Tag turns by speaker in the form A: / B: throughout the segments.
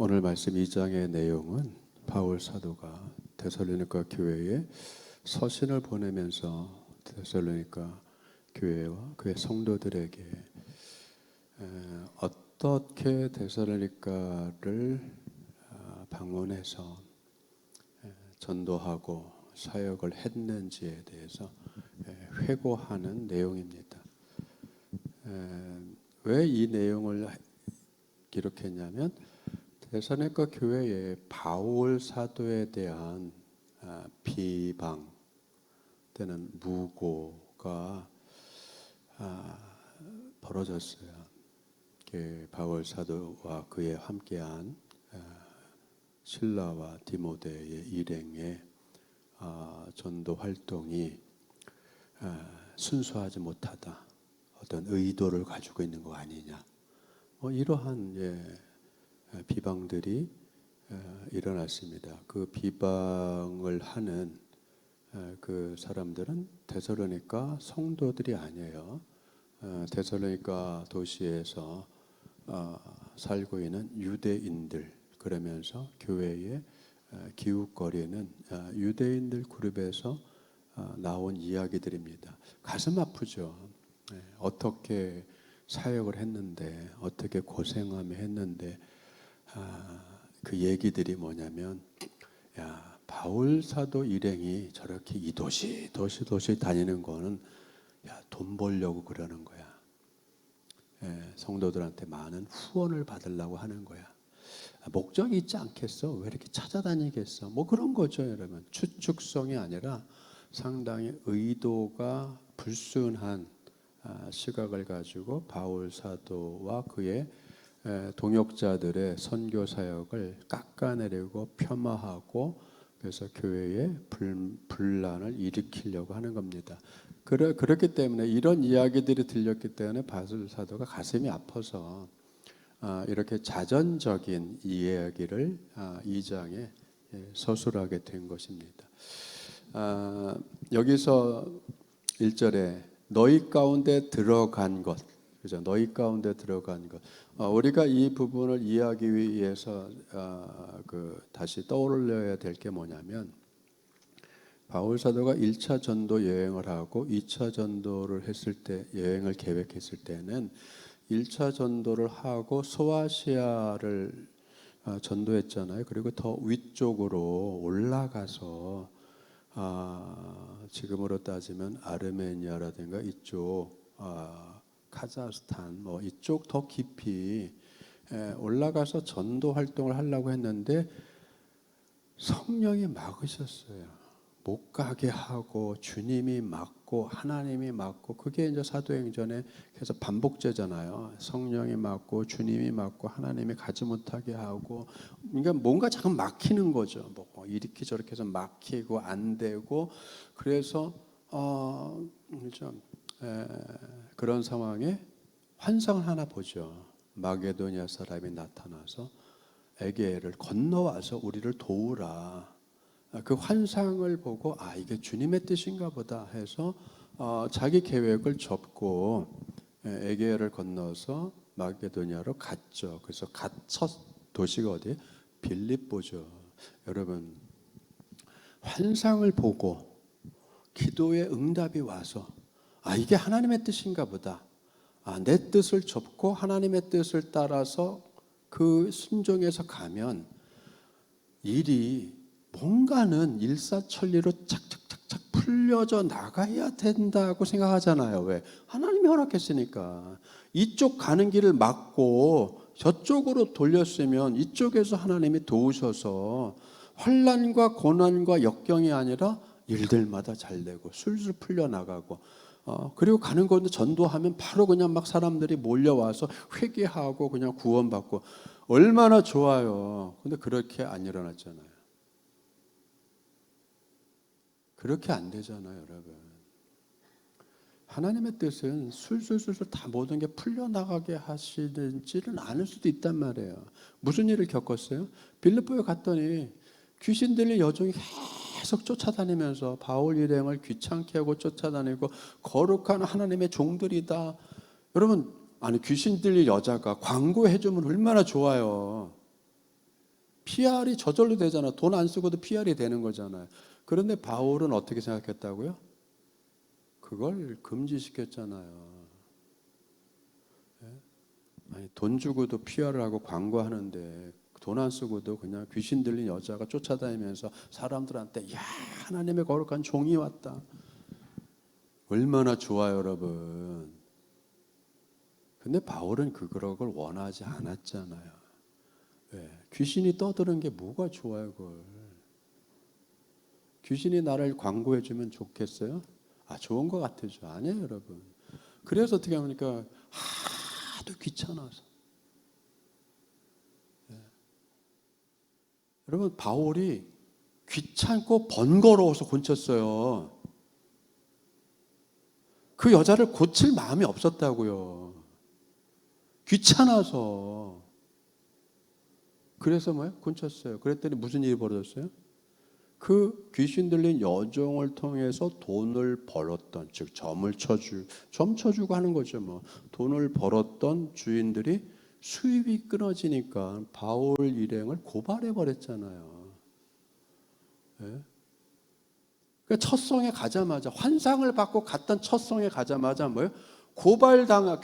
A: 오늘 말씀 2장의 내용은 바울 사도가 데살로니가 교회에 서신을 보내면서 데살로니가 교회와 그의 성도들에게 어떻게 데살로니가를 방문해서 전도하고 사역을 했는지에 대해서 회고하는 내용입니다. 왜 이 내용을 기록했냐면 데살로니가 교회에 바울 사도에 대한 비방 또는 무고가 벌어졌어요. 바울 사도와 그에 함께한 실라와 디모데의 일행의 전도 활동이 순수하지 못하다, 어떤 의도를 가지고 있는 거 아니냐, 이러한 비방들이 일어났습니다. 그 비방을 하는 그 사람들은 데살로니가 성도들이 아니에요. 데살로니가 도시에서 살고 있는 유대인들, 그러면서 교회의 기웃거리는 유대인들 그룹에서 나온 이야기들입니다. 가슴 아프죠. 어떻게 사역을 했는데, 어떻게 고생하며 했는데, 그 얘기들이 뭐냐면, 야, 바울 사도 일행이 저렇게 이 도시 다니는 거는 돈 벌려고 그러는 거야. 성도들한테 많은 후원을 받으려고 하는 거야. 목적이 있지 않겠어? 왜 이렇게 찾아다니겠어? 그런 거죠, 여러분. 추측성이 아니라 상당히 의도가 불순한 시각을 가지고 바울 사도와 그의 동역자들의 선교 사역을 깎아내리고 폄하하고, 그래서 교회에 분란을 일으키려고 하는 겁니다. 그렇기 때문에 이런 이야기들이 들렸기 때문에 바울 사도가 가슴이 아파서 이렇게 자전적인 이야기를 2장에 서술하게 된 것입니다. 여기서 1절에 너희 가운데 들어간 것, 그죠? 너희 가운데 들어간 것. 우리가 이 부분을 이해하기 위해서 다시 떠올려야 될 게 뭐냐면, 바울 사도가 1차 전도 여행을 하고 2차 전도를 했을 때, 여행을 계획했을 때는 1차 전도를 하고 소아시아를 전도했잖아요. 그리고 더 위쪽으로 올라가서 지금으로 따지면 아르메니아라든가 이쪽 카자흐스탄 이쪽 더 깊이 올라가서 전도 활동을 하려고 했는데 성령이 막으셨어요. 못 가게 하고 주님이 막고 하나님이 막고, 그게 이제 사도행전에 계속 반복되잖아요. 성령이 막고 주님이 막고 하나님이 가지 못하게 하고, 그러니까 뭔가 자꾸 막히는 거죠. 이렇게 저렇게 해서 막히고 안 되고, 그래서 그런 상황에 환상을 하나 보죠. 마게도니아 사람이 나타나서 에게를 건너와서 우리를 도우라. 그 환상을 보고 이게 주님의 뜻인가 보다 해서 자기 계획을 접고 에게를 건너서 마게도니아로 갔죠. 그래서 첫 도시가 어디예요? 빌립보죠. 여러분, 환상을 보고 기도의 응답이 와서 이게 하나님의 뜻인가 보다, 내 뜻을 접고 하나님의 뜻을 따라서 그 순종해서 가면 일이 뭔가는 일사천리로 착착착착 풀려져 나가야 된다고 생각하잖아요. 왜? 하나님이 허락했으니까. 이쪽 가는 길을 막고 저쪽으로 돌렸으면 이쪽에서 하나님이 도우셔서 환난과 고난과 역경이 아니라 일들마다 잘 되고 술술 풀려나가고, 그리고 가는 곳에 전도하면 바로 그냥 막 사람들이 몰려와서 회개하고 그냥 구원받고, 얼마나 좋아요. 근데 그렇게 안 일어났잖아요. 그렇게 안 되잖아요, 여러분. 하나님의 뜻은 술술술술 다 모든 게 풀려나가게 하시는지는 않을 수도 있단 말이에요. 무슨 일을 겪었어요? 빌립보에 갔더니 귀신 들린 여종이 계속 쫓아다니면서 바울 일행을 귀찮게 하고 쫓아다니고, 거룩한 하나님의 종들이다. 여러분, 귀신 들린 여자가 광고해주면 얼마나 좋아요. PR이 저절로 되잖아. 돈 안 쓰고도 PR이 되는 거잖아요. 그런데 바울은 어떻게 생각했다고요? 그걸 금지시켰잖아요. 아니, 돈 주고도 PR을 하고 광고하는데 돈 안 쓰고도 그냥 귀신 들린 여자가 쫓아다니면서 사람들한테 야, 하나님의 거룩한 종이 왔다. 얼마나 좋아요, 여러분. 근데 바울은 그걸 원하지 않았잖아요. 왜? 귀신이 떠드는 게 뭐가 좋아요, 그걸. 귀신이 나를 광고해 주면 좋겠어요? 좋은 것 같아죠. 아니에요, 여러분. 그래서 어떻게 합니까? 하도 귀찮아서. 여러분, 바울이 귀찮고 번거로워서 곤쳤어요. 그 여자를 고칠 마음이 없었다고요. 귀찮아서. 그래서 뭐예요? 곤쳤어요. 그랬더니 무슨 일이 벌어졌어요? 그 귀신 들린 여종을 통해서 돈을 벌었던, 즉 점 쳐주고 하는 거죠. 뭐 돈을 벌었던 주인들이 수입이 끊어지니까 바울 일행을 고발해 버렸잖아요. 예? 그러니까 첫 성에 가자마자 환상을 받고 갔던 첫 성에 가자마자 뭐예요?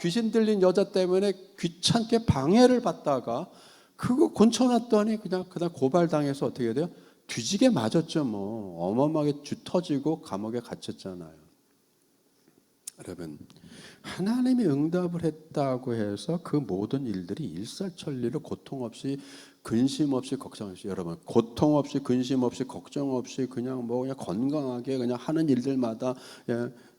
A: 귀신 들린 여자 때문에 귀찮게 방해를 받다가 그거 곤쳐놨더니 그냥 고발당해서 어떻게 돼요? 뒤지게 맞았죠. 뭐 어마어마하게 쥐 터지고 감옥에 갇혔잖아요. 여러분, 하나님이 응답을 했다고 해서 그 모든 일들이 일사천리로 고통 없이 근심 없이 걱정 없이, 여러분, 고통 없이 근심 없이 걱정 없이 그냥 건강하게 그냥 하는 일들마다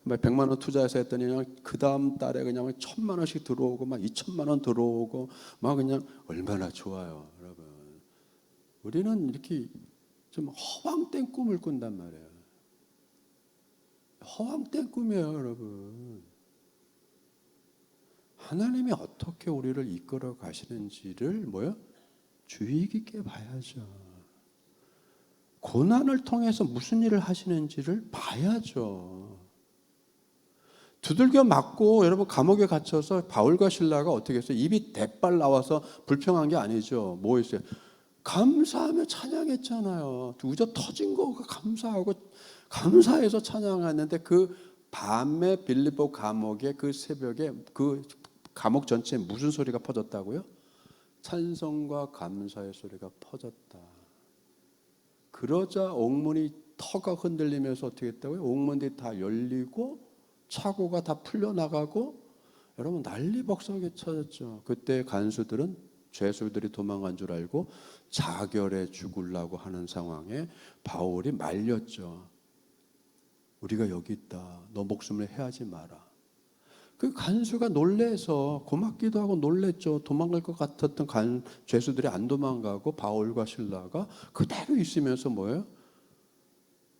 A: 100만 원 투자해서 했더니 그냥 그 다음 달에 그냥 1,000만 원씩 들어오고 막 2,000만 원 들어오고 막 그냥 얼마나 좋아요, 여러분. 우리는 이렇게 좀 허황된 꿈을 꾼단 말이에요. 허황된 꿈이에요, 여러분. 하나님이 어떻게 우리를 이끌어 가시는지를 주의 깊게 봐야죠. 고난을 통해서 무슨 일을 하시는지를 봐야죠. 두들겨 맞고 여러분 감옥에 갇혀서 바울과 실라가 어떻게 했어요? 입이 대빨 나와서 불평한 게 아니죠. 뭐 했어요? 감사하며 찬양했잖아요. 우저 터진 거 감사하고 감사해서 찬양했는데 그 밤에 빌립보 감옥의 그 새벽에 그 감옥 전체에 무슨 소리가 퍼졌다고요? 찬송과 감사의 소리가 퍼졌다. 그러자 옥문이 터가 흔들리면서 어떻게 했다고요? 옥문들이 다 열리고 차고가 다 풀려나가고 여러분 난리벅석에 쳐졌죠. 그때 간수들은 죄수들이 도망간 줄 알고 자결해 죽으려고 하는 상황에 바울이 말렸죠. 우리가 여기 있다. 너 목숨을 해하지 마라. 그 간수가 놀래서 고맙기도 하고 놀랬죠. 도망갈 것 같았던 죄수들이 안 도망가고 바울과 실라가 그대로 있으면서 뭐예요?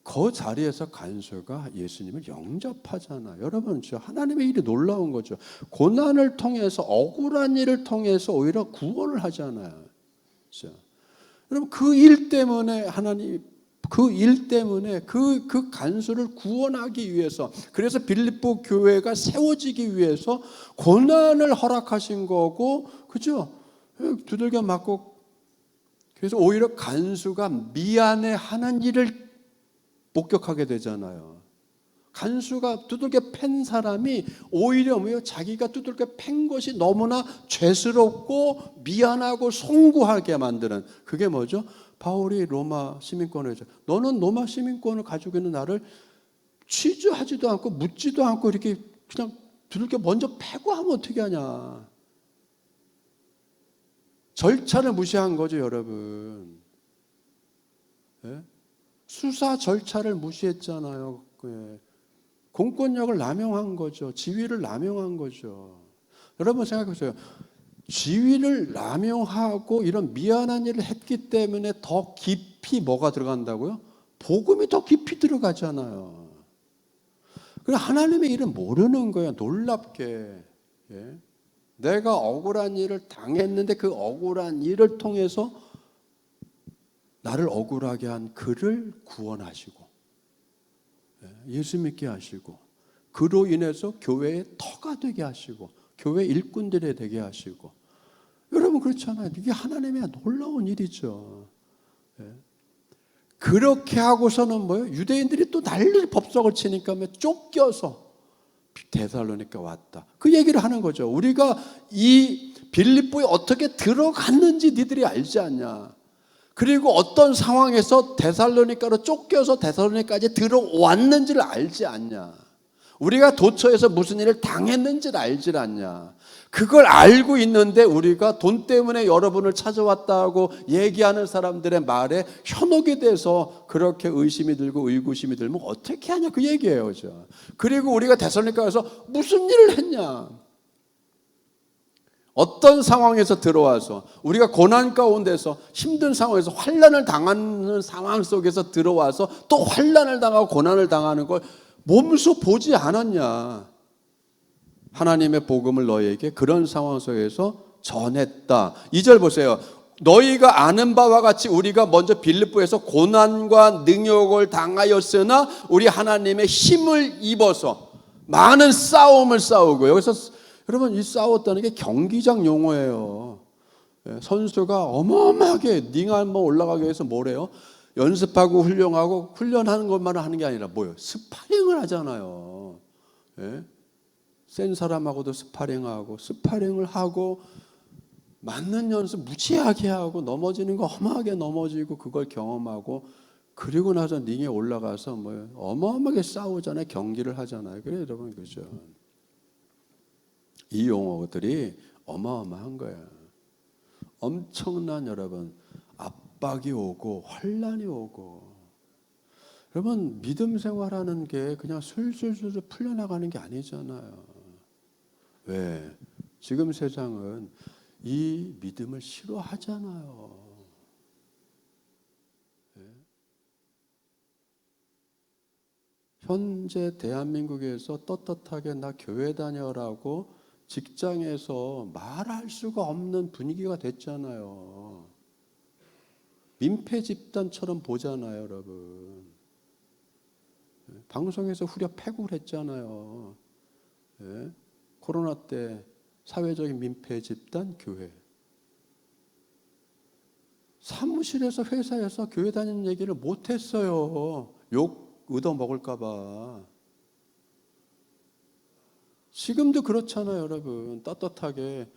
A: 그 자리에서 간수가 예수님을 영접하잖아요. 여러분, 하나님의 일이 놀라운 거죠. 고난을 통해서 억울한 일을 통해서 오히려 구원을 하잖아요. 그렇죠? 여러분, 그 일 때문에 그 간수를 구원하기 위해서, 그래서 빌립보 교회가 세워지기 위해서 고난을 허락하신 거고, 그죠? 두들겨 맞고, 그래서 오히려 간수가 미안해하는 일을 목격하게 되잖아요. 간수가 두들겨 팬 사람이 오히려 자기가 두들겨 팬 것이 너무나 죄스럽고 미안하고 송구하게 만드는, 그게 뭐죠? 바울이 로마 시민권을 해줘. 너는 로마 시민권을 가지고 있는 나를 취조하지도 않고 묻지도 않고 이렇게 그냥 두들겨 먼저 패고 하면 어떻게 하냐. 절차를 무시한 거죠, 여러분. 네? 수사 절차를 무시했잖아요. 공권력을 남용한 거죠. 지위를 남용한 거죠. 여러분 생각해보세요. 지위를 남용하고 이런 미안한 일을 했기 때문에 더 깊이 뭐가 들어간다고요? 복음이 더 깊이 들어가잖아요. 그럼 하나님의 일은 모르는 거예요. 놀랍게. 예? 내가 억울한 일을 당했는데 그 억울한 일을 통해서 나를 억울하게 한 그를 구원하시고 예수 믿게 하시고 그로 인해서 교회의 터가 되게 하시고 교회 일꾼들이 되게 하시고, 여러분 그렇잖아요. 이게 하나님의 놀라운 일이죠. 그렇게 하고서는 뭐예요? 유대인들이 또 난리 법석을 치니까 쫓겨서 데살로니가 왔다. 그 얘기를 하는 거죠. 우리가 이 빌립보에 어떻게 들어갔는지 니들이 알지 않냐. 그리고 어떤 상황에서 데살로니가로 쫓겨서 데살로니까지 들어왔는지를 알지 않냐. 우리가 도처에서 무슨 일을 당했는지를 알지 않냐. 그걸 알고 있는데 우리가 돈 때문에 여러분을 찾아왔다고 얘기하는 사람들의 말에 현혹이 돼서 그렇게 의심이 들고 의구심이 들면 어떻게 하냐 그 얘기예요. 그죠? 그리고 우리가 데살로니가에서 무슨 일을 했냐. 어떤 상황에서 들어와서 우리가 고난 가운데서 힘든 상황에서 환난을 당하는 상황 속에서 들어와서 또 환난을 당하고 고난을 당하는 걸 몸소 보지 않았냐. 하나님의 복음을 너희에게 그런 상황 속에서 전했다. 2절 보세요. 너희가 아는 바와 같이 우리가 먼저 빌립보에서 고난과 능욕을 당하였으나 우리 하나님의 힘을 입어서 많은 싸움을 싸우고, 여기서 여러분 이 싸웠다는 게 경기장 용어예요. 선수가 어마어마하게 링 한번 올라가기 위해서 뭐래요? 연습하고 훈련하고 훈련하는 것만 하는 게 아니라 뭐예요? 스파링을 하잖아요. 센 사람하고도 스파링을 하고 맞는 연습 무지하게 하고 넘어지는 거 험하게 넘어지고 그걸 경험하고 그리고 나서 링에 올라가서 뭐 어마어마하게 싸우잖아요. 경기를 하잖아요. 그래 여러분 그죠? 이 용어들이 어마어마한 거예요. 엄청난 여러분 압박이 오고 환난이 오고. 여러분 믿음 생활하는 게 그냥 술술술 풀려나가는 게 아니잖아요. 왜? 지금 세상은 이 믿음을 싫어하잖아요. 현재 대한민국에서 떳떳하게 나 교회 다녀라고 직장에서 말할 수가 없는 분위기가 됐잖아요. 민폐 집단처럼 보잖아요, 여러분. 방송에서 후려 패국을 했잖아요. 코로나 때 사회적인 민폐 집단 교회. 사무실에서 회사에서 교회 다니는 얘기를 못했어요. 욕 얻어 먹을까 봐. 지금도 그렇잖아요, 여러분. 떳떳하게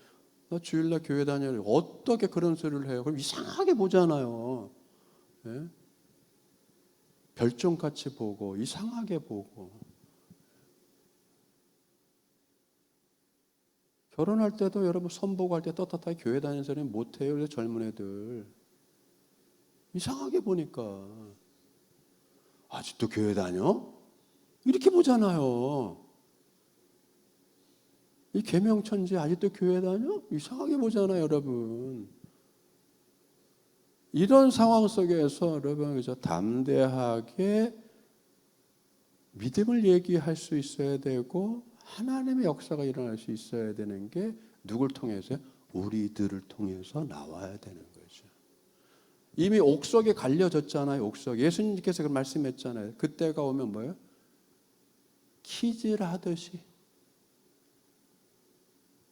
A: 나 주일날 교회 다녀요. 어떻게 그런 소리를 해요? 그럼 이상하게 보잖아요. 별종같이 보고 이상하게 보고. 결혼할 때도 여러분 선보고할 때 떳떳하게 교회 다니는 소리는 못해요. 그래서 젊은 애들 이상하게 보니까 아직도 교회 다녀? 이렇게 보잖아요. 이 계명천지 아직도 교회 다녀? 이상하게 보잖아요, 여러분. 이런 상황 속에서 여러분 그저 담대하게 믿음을 얘기할 수 있어야 되고 하나님의 역사가 일어날 수 있어야 되는 게 누굴 통해서요? 우리들을 통해서 나와야 되는 거죠. 이미 옥석에 갈려졌잖아요. 옥석. 예수님께서 그 말씀했잖아요. 그때가 오면 뭐예요? 키질하듯이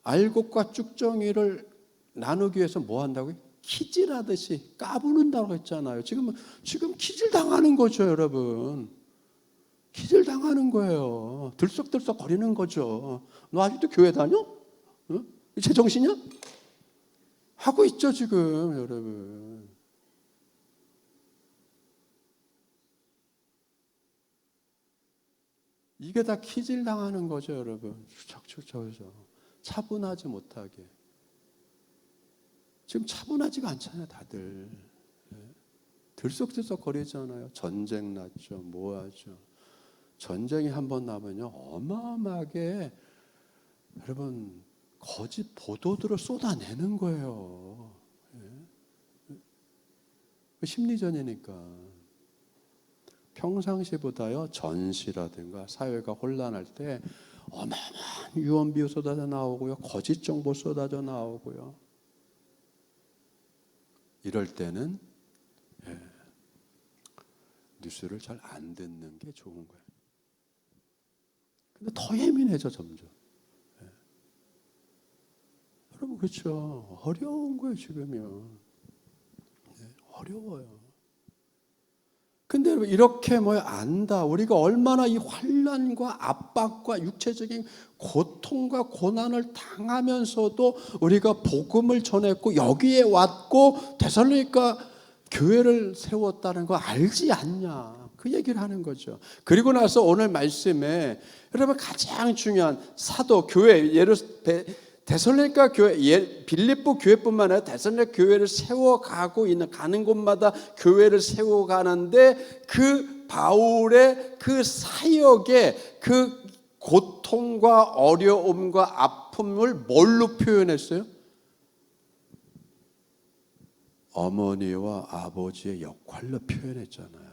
A: 알곡과 쭉정이를 나누기 위해서 뭐 한다고요? 키질하듯이 까부는다고 했잖아요. 지금 키질 당하는 거죠, 여러분. 키질 당하는 거예요. 들썩들썩 거리는 거죠. 너 아직도 교회 다녀? 어? 제정신이야? 하고 있죠, 지금, 여러분. 이게 다 키질 당하는 거죠, 여러분. 추적추적죠. 차분하지 못하게. 지금 차분하지가 않잖아요, 다들. 들썩들썩 거리잖아요. 전쟁 났죠, 뭐하죠. 전쟁이 한번 나면요, 어마어마하게 여러분 거짓 보도들을 쏟아내는 거예요. 심리전이니까. 평상시보다요, 전시라든가 사회가 혼란할 때 어마어마한 유언비어 쏟아져 나오고요, 거짓 정보 쏟아져 나오고요. 이럴 때는 뉴스를 잘 안 듣는 게 좋은 거예요. 근데 더 예민해져 점점. 여러분 그렇죠. 어려운 거예요 지금요. 어려워요. 근데 이렇게 안다. 우리가 얼마나 이 환난과 압박과 육체적인 고통과 고난을 당하면서도 우리가 복음을 전했고 여기에 왔고 데살로니가 교회를 세웠다는 거 알지 않냐. 그 얘기를 하는 거죠. 그리고 나서 오늘 말씀에 여러분 가장 중요한 사도 교회 데살로니가 교회, 빌립보 교회뿐만 아니라 데살로니가 교회를 세워가고 있는 가는 곳마다 교회를 세워가는데 그 바울의 그 사역의 그 고통과 어려움과 아픔을 뭘로 표현했어요? 어머니와 아버지의 역할로 표현했잖아요.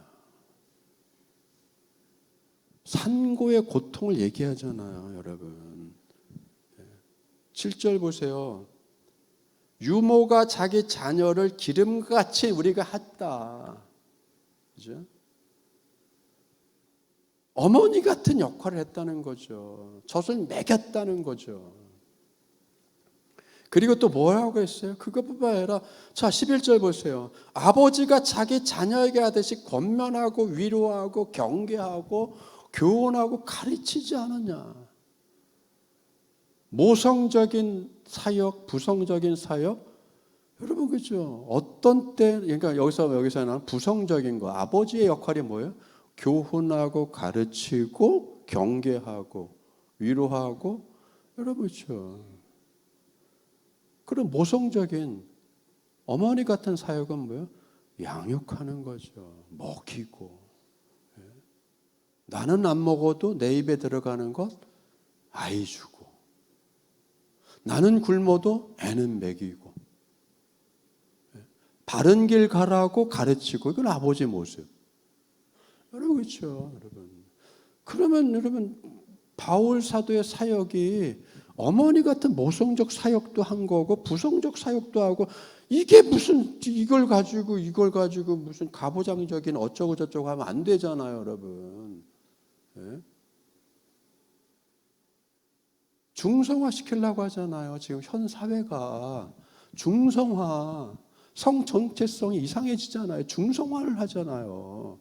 A: 산고의 고통을 얘기하잖아요, 여러분. 7절 보세요. 유모가 자기 자녀를 기름같이 우리가 했다. 그죠? 어머니 같은 역할을 했다는 거죠. 젖을 먹였다는 거죠. 그리고 또 뭐라고 했어요? 그것뿐만 아니라 자 11절 보세요. 아버지가 자기 자녀에게 하듯이 권면하고 위로하고 경계하고 교훈하고 가르치지 않았냐. 모성적인 사역, 부성적인 사역, 여러분 그죠? 어떤 때, 그러니까 여기서는 부성적인 거, 아버지의 역할이 뭐예요? 교훈하고 가르치고 경계하고 위로하고, 여러분 그죠? 그럼 모성적인 어머니 같은 사역은 뭐예요? 양육하는 거죠. 먹이고. 나는 안 먹어도 내 입에 들어가는 것 아이 주고. 나는 굶어도 애는 먹이고 바른 길 가라고 가르치고 이건 아버지의 모습. 여러분 그렇죠, 여러분. 그러면 여러분 바울 사도의 사역이 어머니 같은 모성적 사역도 한 거고 부성적 사역도 하고 이게 무슨 이걸 가지고 무슨 가부장적인 어쩌고 저쩌고 하면 안 되잖아요, 여러분. 네? 중성화 시키려고 하잖아요. 지금 현 사회가 중성화, 성 정체성이 이상해지잖아요. 중성화를 하잖아요.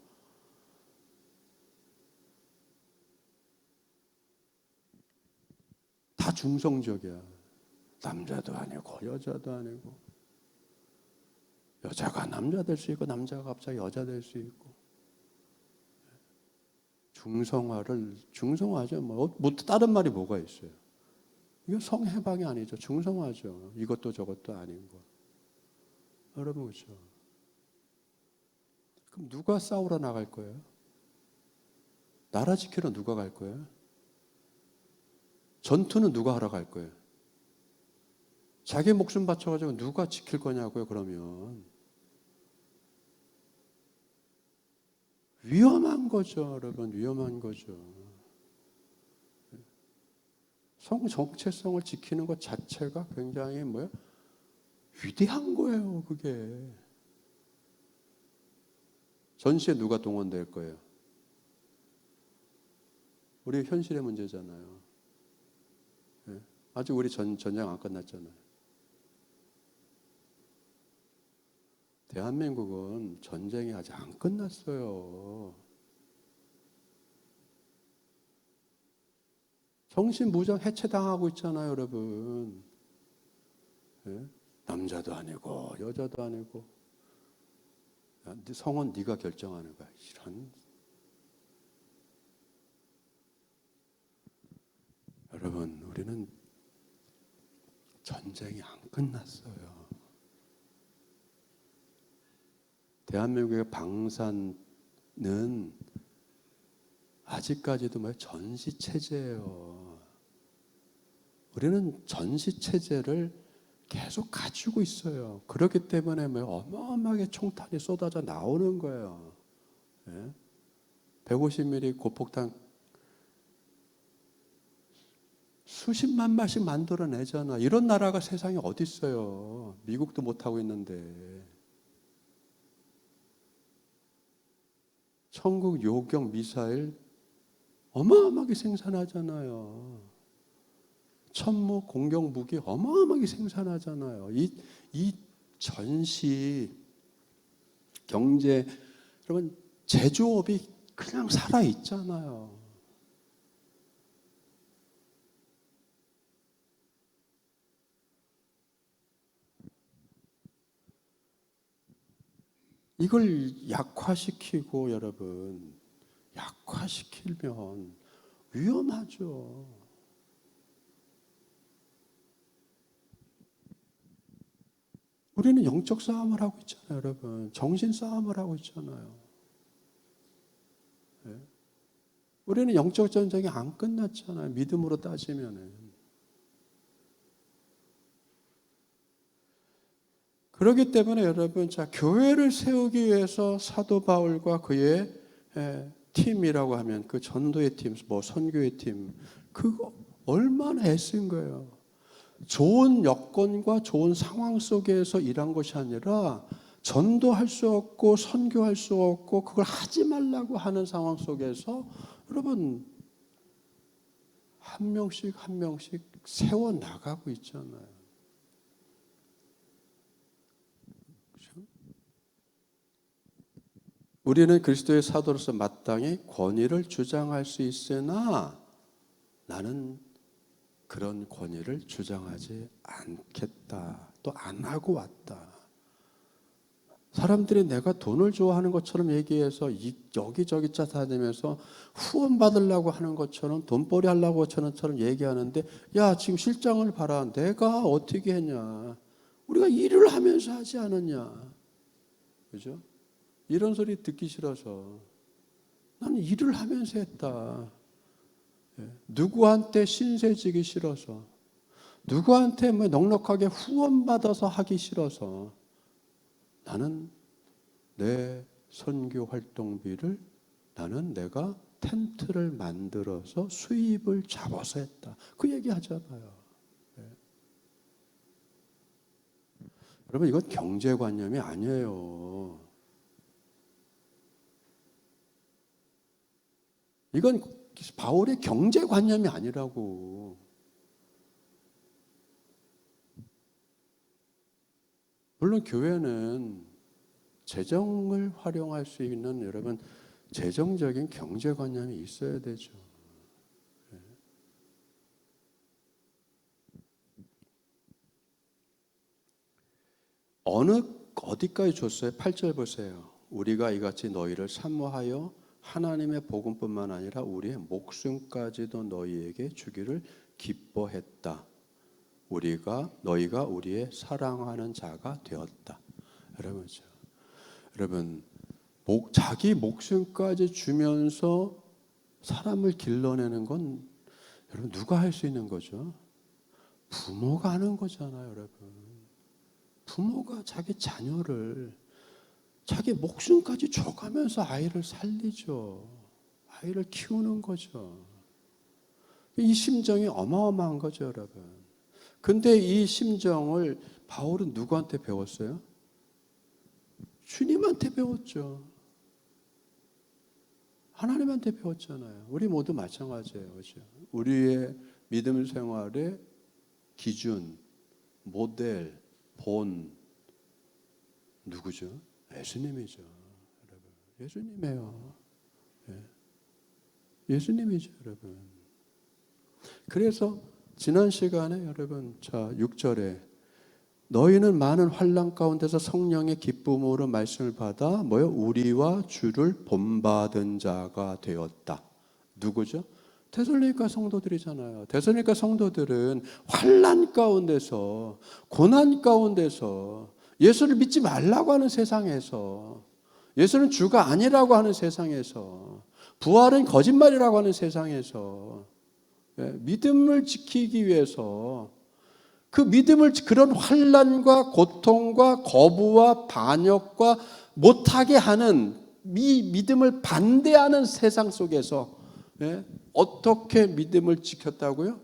A: 다 중성적이야. 남자도 아니고 여자도 아니고 여자가 남자 될 수 있고 남자가 갑자기 여자 될 수 있고 중성화죠. 뭐 다른 말이 뭐가 있어요? 이거 성해방이 아니죠. 중성화죠. 이것도 저것도 아닌 거. 여러분 그렇죠? 그럼 누가 싸우러 나갈 거예요? 나라 지키러 누가 갈 거예요? 전투는 누가 하러 갈 거예요? 자기 목숨 바쳐가지고 누가 지킬 거냐고요, 그러면. 위험한 거죠, 여러분. 위험한 거죠. 성 정체성을 지키는 것 자체가 굉장히 위대한 거예요, 그게. 전시에 누가 동원될 거예요? 우리 현실의 문제잖아요. 네? 아직 우리 전쟁 안 끝났잖아요. 대한민국은 전쟁이 아직 안 끝났어요. 정신무장 해체당하고 있잖아요, 여러분. 네? 남자도 아니고 여자도 아니고 성은 네가 결정하는 거야. 이런. 여러분, 우리는 전쟁이 안 끝났어요. 대한민국의 방산은 아직까지도 전시체제예요. 우리는 전시체제를 계속 가지고 있어요. 그렇기 때문에 어마어마하게 총탄이 쏟아져 나오는 거예요. 150mm 고폭탄 수십만 발씩 만들어내잖아. 이런 나라가 세상에 어디 있어요. 미국도 못하고 있는데. 천국 요격 미사일 어마어마하게 생산하잖아요. 천무 공격 무기 어마어마하게 생산하잖아요. 이 전시 경제, 여러분 제조업이 그냥 살아 있잖아요. 이걸 약화시키고 여러분, 약화시키면 위험하죠. 우리는 영적 싸움을 하고 있잖아요, 여러분. 정신 싸움을 하고 있잖아요. 네? 우리는 영적 전쟁이 안 끝났잖아요. 믿음으로 따지면은. 그렇기 때문에 여러분, 자, 교회를 세우기 위해서 사도 바울과 그의 팀이라고 하면 그 전도의 팀, 뭐 선교의 팀, 그거 얼마나 애쓴 거예요. 좋은 여건과 좋은 상황 속에서 일한 것이 아니라 전도할 수 없고 선교할 수 없고 그걸 하지 말라고 하는 상황 속에서 여러분 한 명씩 한 명씩 세워 나가고 있잖아요. 우리는 그리스도의 사도로서 마땅히 권위를 주장할 수 있으나 나는 그런 권위를 주장하지 않겠다. 또 안 하고 왔다. 사람들이 내가 돈을 좋아하는 것처럼 얘기해서 여기저기 쫓아다니면서 후원 받으려고 하는 것처럼 돈벌이 하려고 하는 얘기하는데 야 지금 실장을 봐라. 내가 어떻게 했냐. 우리가 일을 하면서 하지 않았냐. 그죠? 이런 소리 듣기 싫어서 나는 일을 하면서 했다. 누구한테 신세지기 싫어서 누구한테 뭐 넉넉하게 후원받아서 하기 싫어서 나는 내 선교 활동비를 나는 내가 텐트를 만들어서 수입을 잡아서 했다. 그 얘기 하잖아요. 여러분 이건 경제관념이 아니에요. 이건 바울의 경제관념이 아니라고. 물론 교회는 재정을 활용할 수 있는 여러분 재정적인 경제관념이 있어야 되죠. 어디까지 줬어요? 8절 보세요. 우리가 이같이 너희를 사모하여 하나님의 복음뿐만 아니라 우리의 목숨까지도 너희에게 주기를 기뻐했다. 너희가 우리의 사랑하는 자가 되었다. 여러분, 자기 목숨까지 주면서 사람을 길러내는 건 여러분 누가 할 수 있는 거죠? 부모가 하는 거잖아요, 여러분. 부모가 자기 자녀를 자기 목숨까지 줘가면서 아이를 살리죠. 아이를 키우는 거죠. 이 심정이 어마어마한 거죠, 여러분. 근데 이 심정을 바울은 누구한테 배웠어요? 주님한테 배웠죠. 하나님한테 배웠잖아요. 우리 모두 마찬가지예요. 그렇죠? 우리의 믿음 생활의 기준, 모델, 본 누구죠? 예수님이죠. 여러분. 예수님이에요. 예수님이죠, 여러분. 그래서 지난 시간에 여러분, 자 6절에 너희는 많은 환난 가운데서 성령의 기쁨으로 말씀을 받아 우리와 주를 본받은 자가 되었다. 누구죠? 데살로니가 성도들이잖아요. 데살로니가 성도들은 환난 가운데서 고난 가운데서 예수를 믿지 말라고 하는 세상에서 예수는 주가 아니라고 하는 세상에서 부활은 거짓말이라고 하는 세상에서 믿음을 지키기 위해서 그 믿음을 그런 환난과 고통과 거부와 반역과 못하게 하는 이 믿음을 반대하는 세상 속에서 어떻게 믿음을 지켰다고요?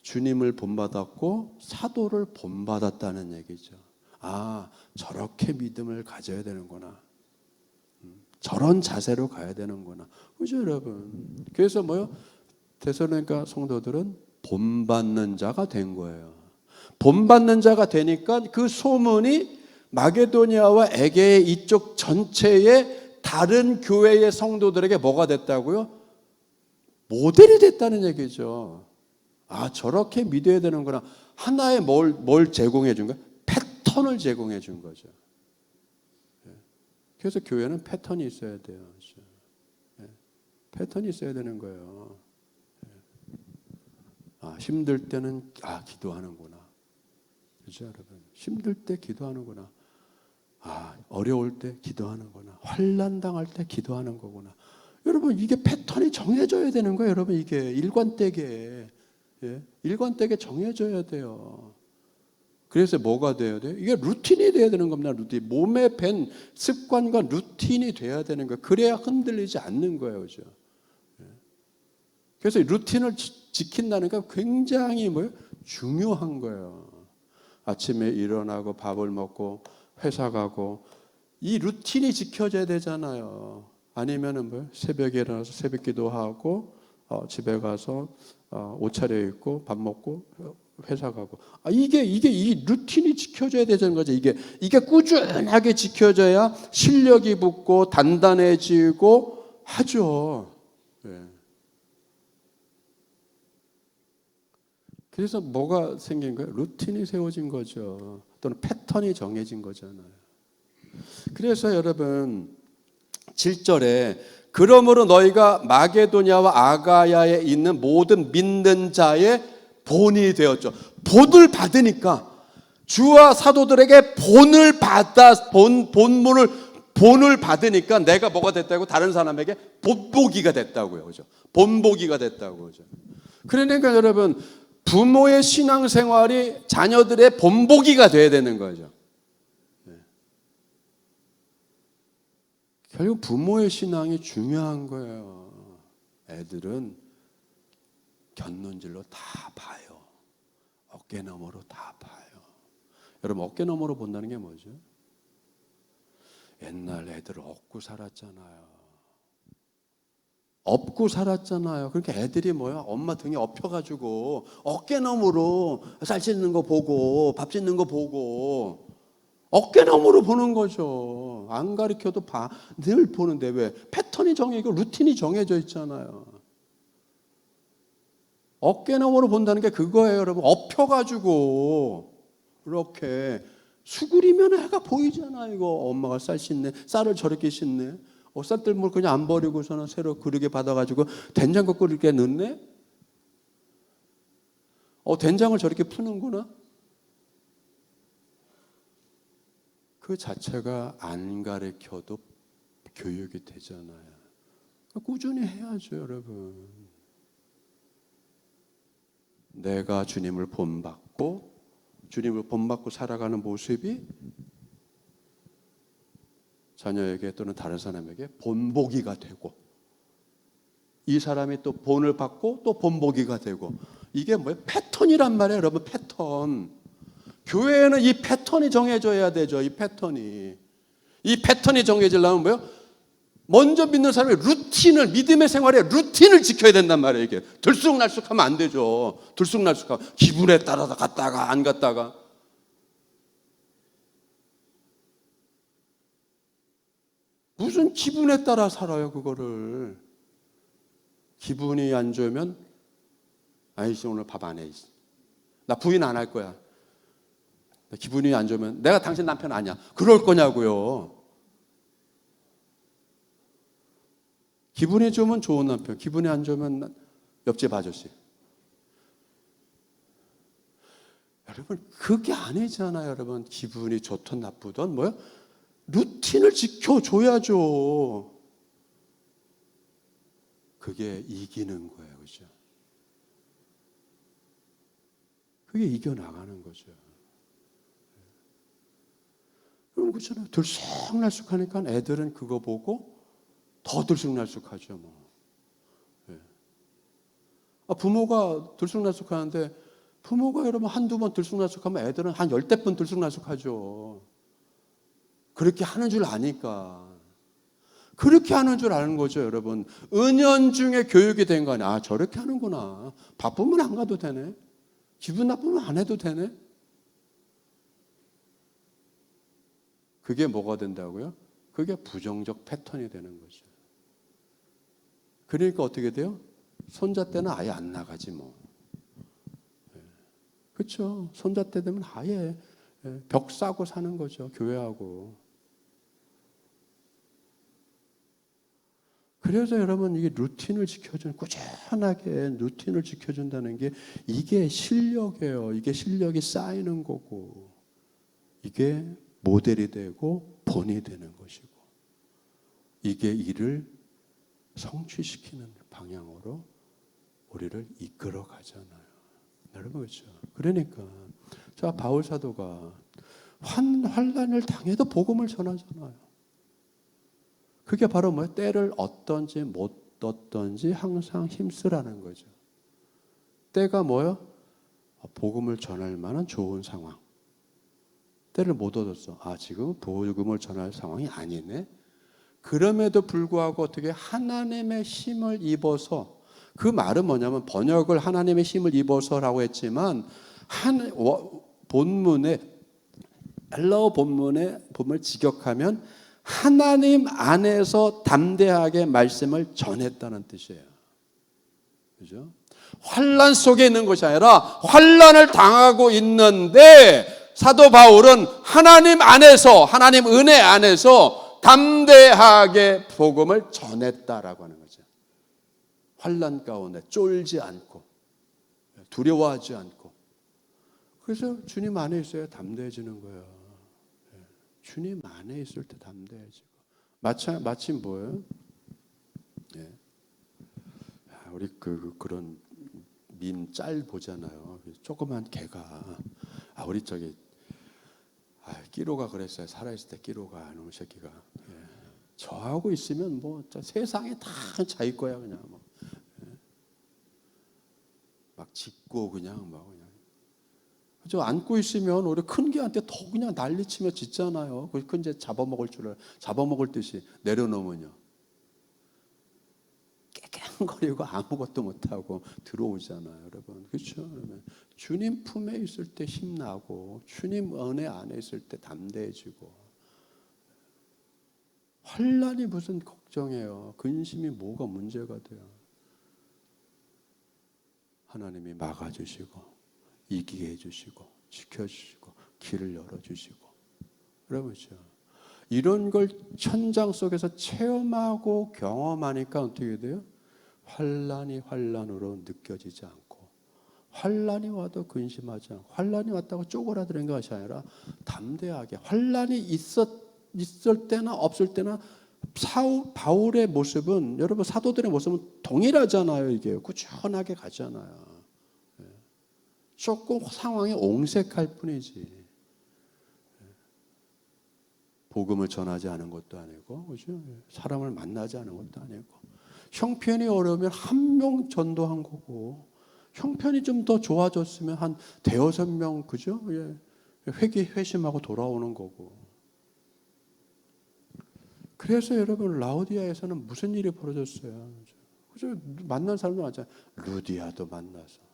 A: 주님을 본받았고 사도를 본받았다는 얘기죠. 아, 저렇게 믿음을 가져야 되는구나. 저런 자세로 가야 되는구나. 그죠, 여러분? 그래서 데살로니가 성도들은 본받는 자가 된 거예요. 본받는 자가 되니까 그 소문이 마게도니아와 에게의 이쪽 전체에 다른 교회의 성도들에게 뭐가 됐다고요? 모델이 됐다는 얘기죠. 아, 저렇게 믿어야 되는구나. 하나의 뭘 제공해 준 거야? 패턴을 제공해 준 거죠. 그래서 교회는 패턴이 있어야 돼요. 패턴이 있어야 되는 거예요. 아, 힘들 때는 기도하는구나. 그렇죠, 여러분? 힘들 때 기도하는구나. 아, 어려울 때 기도하는구나. 환난 당할 때 기도하는 거구나. 여러분, 이게 패턴이 정해져야 되는 거예요. 여러분, 이게 일관되게 일관되게 정해져야 돼요. 그래서 뭐가 돼야 돼요? 이게 루틴이 돼야 되는 겁니다. 루틴. 몸에 밴 습관과 루틴이 돼야 되는 거예요. 그래야 흔들리지 않는 거예요. 그죠? 그래서 루틴을 지킨다는 게 굉장히 중요한 거예요. 아침에 일어나고 밥을 먹고 회사 가고 이 루틴이 지켜져야 되잖아요. 아니면은 새벽에 일어나서 새벽 기도하고 집에 가서 옷 차려입고 밥 먹고 회사 가고 이게 이 루틴이 지켜져야 되는 거죠. 이게 꾸준하게 지켜져야 실력이 붙고 단단해지고 하죠. 그래서 뭐가 생긴 거예요? 루틴이 세워진 거죠. 또는 패턴이 정해진 거잖아요. 그래서 여러분 7절에 그러므로 너희가 마게도냐와 아가야에 있는 모든 믿는 자의 본이 되었죠. 본을 받으니까 주와 사도들에게 본을 받으니까 내가 뭐가 됐다고? 다른 사람에게 본보기가 됐다고요. 그죠? 본보기가 됐다고. 그죠? 그러니까 여러분 부모의 신앙생활이 자녀들의 본보기가 돼야 되는 거죠. 결국 부모의 신앙이 중요한 거예요. 애들은 곁눈질로 다 봐요. 어깨너머로 다 봐요. 여러분 어깨너머로 본다는 게 뭐죠? 옛날 애들 업고 살았잖아요. 업고 살았잖아요. 그러니까 애들이 엄마 등에 업혀가지고 어깨너머로 쌀 씻는 거 보고 밥 짓는 거 보고 어깨너머로 보는 거죠. 안 가르쳐도 늘 보는데 왜? 패턴이 정해지고 루틴이 정해져 있잖아요. 어깨너머로 본다는 게 그거예요, 여러분. 엎혀가지고 이렇게 수그리면 애가 보이잖아. 이거 엄마가 쌀 씻네, 쌀을 저렇게 씻네. 쌀들물 그냥 안 버리고서는 새로 그릇에 받아가지고 된장국 끓이게 넣네. 된장을 저렇게 푸는구나. 그 자체가 안 가르쳐도 교육이 되잖아요. 꾸준히 해야죠, 여러분. 내가 주님을 본받고 살아가는 모습이 자녀에게 또는 다른 사람에게 본보기가 되고 이 사람이 또 본을 받고 또 본보기가 되고 이게 패턴이란 말이에요, 여러분. 패턴. 교회에는 이 패턴이 정해져야 되죠. 이 패턴이 정해지려면 먼저 믿는 사람이 믿음의 생활에 루틴을 지켜야 된단 말이에요. 이게 들쑥날쑥하면 안 되죠. 들쑥날쑥하면 기분에 따라서 갔다가 안 갔다가. 무슨 기분에 따라 살아요, 그거를. 기분이 안 좋으면 아이씨 오늘 밥 안 해. 나 부인 안 할 거야. 기분이 안 좋으면 내가 당신 남편 아니야. 그럴 거냐고요. 기분이 좋으면 좋은 남편, 기분이 안 좋으면 옆집 아저씨. 여러분 그게 아니잖아요. 여러분 기분이 좋든 나쁘든 루틴을 지켜줘야죠. 그게 이기는 거예요. 그죠? 그게 이겨나가는 거죠. 그럼 그렇잖아요. 들쑥날쑥하니까 애들은 그거 보고 더 들쑥날쑥하죠. 부모가 들쑥날쑥하는데 부모가 여러분 한두 번 들쑥날쑥하면 애들은 한 10대 번 들쑥날쑥하죠. 그렇게 하는 줄 아니까. 그렇게 하는 줄 아는 거죠, 여러분. 은연중에 교육이 된 거 아니야. 저렇게 하는구나. 바쁘면 안 가도 되네. 기분 나쁘면 안 해도 되네. 그게 뭐가 된다고요? 그게 부정적 패턴이 되는 거죠. 그러니까 어떻게 돼요? 손자 때는 아예 안 나가지 뭐. 그렇죠. 손자 때 되면 아예 벽 싸고 사는 거죠. 교회하고. 그래서 여러분 이게 루틴을 지켜주는, 꾸준하게 루틴을 지켜준다는 게 이게 실력이에요. 이게 실력이 쌓이는 거고, 이게 모델이 되고 본이 되는 것이고, 이게 이를 성취시키는 방향으로 우리를 이끌어 가잖아요. 여러분 그렇죠. 그러니까 자, 바울 사도가 환난을 당해도 복음을 전하잖아요. 그게 바로 뭐예요? 때를 얻든지 못 얻든지 항상 힘쓰라는 거죠. 때가 뭐예요? 복음을 전할 만한 좋은 상황. 때를 못 얻었어. 지금 복음을 전할 상황이 아니네. 그럼에도 불구하고 어떻게 하나님의 힘을 입어서, 그 말은 뭐냐면 번역을 하나님의 힘을 입어서라고 했지만 본문에, 헬라어 본문에 보면 직역하면 하나님 안에서 담대하게 말씀을 전했다는 뜻이에요. 그죠? 환난 속에 있는 것이 아니라 환난을 당하고 있는데 사도 바울은 하나님 안에서, 하나님 은혜 안에서 담대하게 복음을 전했다라고 하는 거죠. 환난 가운데 쫄지 않고 두려워하지 않고. 그래서 주님 안에 있어야 담대해지는 거예요. 주님 안에 있을 때 담대해지고. 마치 뭐예요? 네. 우리 그런 밈 짤 보잖아요. 조그만 개가 우리 끼로가 그랬어요. 살아있을 때 끼로가, 놈의 새끼가. 저하고 있으면 뭐 세상에 다 자기 거야 그냥 뭐. 막 짖고 그냥 막 그냥. 저 안고 있으면 우리 큰 개한테 더 그냥 난리치며 짖잖아요. 그 큰 개 잡아먹을 듯이 내려놓으면요. 깨갱거리고 아무것도 못하고 들어오잖아요, 여러분. 그렇죠? 그러면 주님 품에 있을 때 힘나고 주님 은혜 안에 있을 때 담대해지고. 환난이 무슨 걱정이에요. 근심이 뭐가 문제가 돼요. 하나님이 막아주시고 이기게 해주시고 지켜주시고 길을 열어주시고. 그러죠. 이런 걸 천장 속에서 체험하고 경험하니까 어떻게 돼요? 환난이 환난으로 느껴지지 않고, 환난이 와도 근심하지 않고, 환난이 왔다고 쪼그라드는 것이 아니라 담대하게, 환난이 있을 때나 없을 때나 바울의 모습은, 여러분 사도들의 모습은 동일하잖아요. 이게 꾸준하게 가잖아요. 조금 상황이 옹색할 뿐이지. 복음을 전하지 않은 것도 아니고, 그죠? 사람을 만나지 않은 것도 아니고, 형편이 어려우면 한 명 전도한 거고, 형편이 좀 더 좋아졌으면 한 대여섯 명, 그죠? 회심하고 돌아오는 거고. 그래서 여러분 라오디아에서는 무슨 일이 벌어졌어요? 그죠? 만난 사람도 많잖아요. 루디아도 만나서.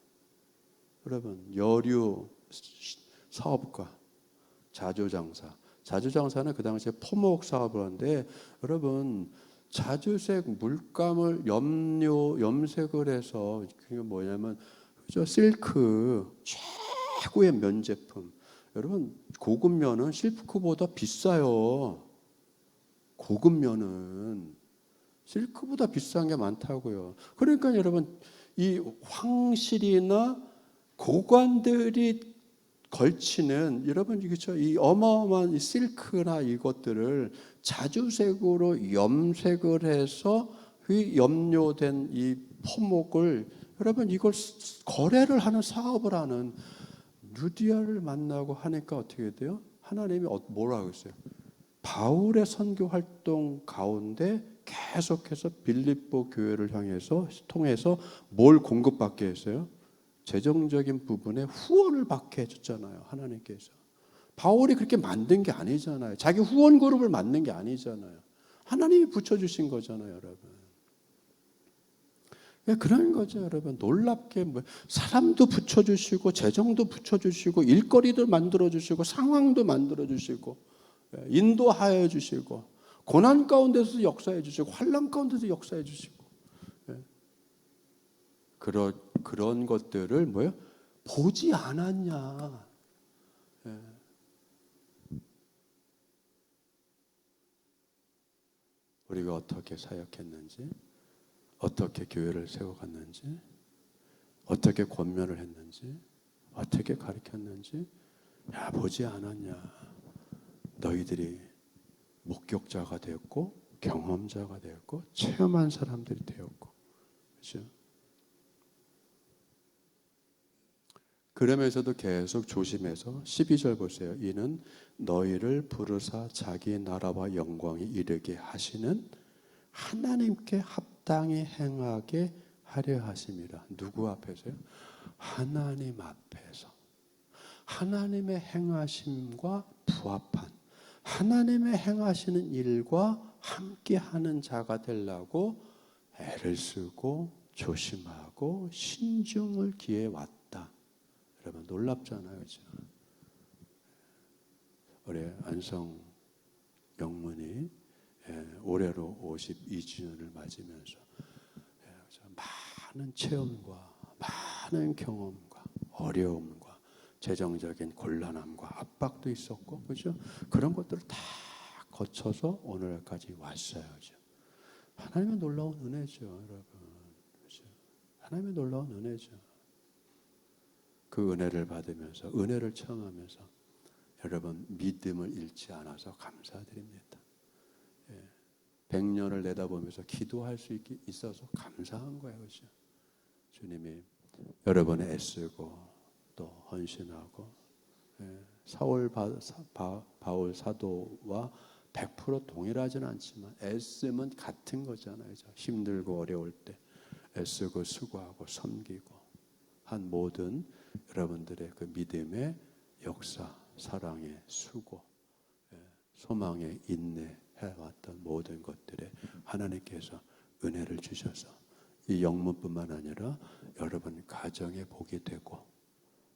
A: 여러분 여류 사업가, 자주장사는 그 당시에 포목 사업을 하는데, 여러분 자주색 물감을 염색을 해서, 그게 뭐냐면 그죠? 실크 최고의 면 제품. 여러분 고급 면은 실크보다 비싸요. 고급 면은 실크보다 비싼 게 많다고요. 그러니까 여러분 이 황실이나 고관들이 걸치는, 여러분 그렇죠? 이 어마어마한 이 실크나 이것들을 자주색으로 염색을 해서 염료된 이 포목을, 여러분 이걸 거래를 하는, 사업을 하는 루디아를 만나고 하니까 어떻게 돼요? 하나님이 뭐라고 했어요? 바울의 선교 활동 가운데 계속해서 빌립보 교회를 통해서 뭘 공급받게 했어요? 재정적인 부분에 후원을 받게 해줬잖아요. 하나님께서. 바울이 그렇게 만든 게 아니잖아요. 자기 후원 그룹을 만든 게 아니잖아요. 하나님이 붙여주신 거잖아요, 여러분. 그런 거죠, 여러분. 놀랍게 사람도 붙여주시고 재정도 붙여주시고 일거리도 만들어주시고 상황도 만들어주시고 인도하여 주시고 고난 가운데서 역사해 주시고 환난 가운데서 역사해 주시고 그런 것들을 뭐예요? 보지 않았냐? 우리가 어떻게 사역했는지, 어떻게 교회를 세워갔는지, 어떻게 권면을 했는지, 어떻게 가르쳤는지 보지 않았냐? 너희들이 목격자가 되었고 경험자가 되었고 체험한 사람들이 되었고, 그렇죠? 그러면서도 계속 조심해서 12절 보세요. 이는 너희를 부르사 자기 나라와 영광이 이르게 하시는 하나님께 합당히 행하게 하려 하심이라. 누구 앞에서요? 하나님 앞에서. 하나님의 행하심과 부합한, 하나님의 행하시는 일과 함께하는 자가 되려고 애를 쓰고 조심하고 신중을 기해 왔다. 여러분 놀랍잖아요, 그렇죠? 우리 안성 영문이 올해로 52주년을 맞으면서 많은 체험과 많은 경험과 어려움과 재정적인 곤란함과 압박도 있었고, 그렇죠? 그런 것들을 다 거쳐서 오늘까지 왔어요, 그렇죠? 하나님의 놀라운 은혜죠, 여러분. 그렇죠? 하나님의 놀라운 은혜죠. 그 은혜를 받으면서, 은혜를 청하면서 여러분 믿음을 잃지 않아서 감사드립니다. 100년을 내다보면서 기도할 수 있어서 감사한 거예요, 그렇죠? 주님이 여러분의 애쓰고 또 헌신하고, 바울 사도와 100% 동일하지는 않지만 애씀은 같은 거잖아요, 그렇죠? 힘들고 어려울 때 애쓰고 수고하고 섬기고 한 모든 여러분들의 그 믿음의 역사, 사랑의 수고, 소망의 인내 해왔던 모든 것들에 하나님께서 은혜를 주셔서 이 영문뿐만 아니라 여러분 가정에 복이 되고,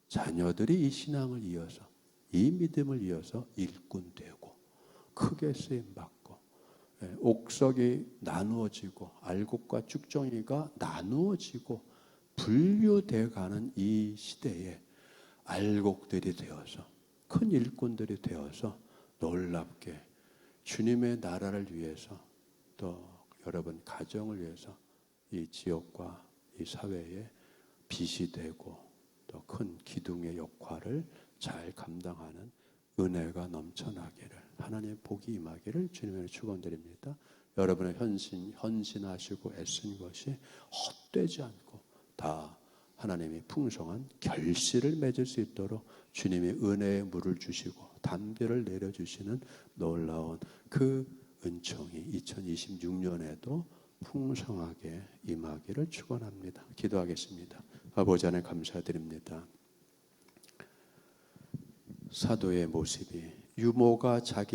A: 자녀들이 이 신앙을 이어서, 이 믿음을 이어서 일꾼 되고 크게 쓰임 받고, 옥석이 나누어지고 알곡과 쭉정이가 나누어지고 분류되어 가는 이 시대에 알곡들이 되어서, 큰 일꾼들이 되어서 놀랍게 주님의 나라를 위해서, 또 여러분 가정을 위해서 이 지역과 이 사회에 빛이 되고 또 큰 기둥의 역할을 잘 감당하는 은혜가 넘쳐나기를, 하나님의 복이 임하기를 주님의 축원드립니다. 여러분의 헌신하시고 애쓴 것이 헛되지 않고 다 하나님이 풍성한 결실을 맺을 수 있도록 주님의 은혜의 물을 주시고 담대를 내려주시는 놀라운 그 은총이 2026년에도 풍성하게 임하기를 축원합니다. 기도하겠습니다. 아버지 하나님 감사드립니다. 사도의 모습이 유모가 자기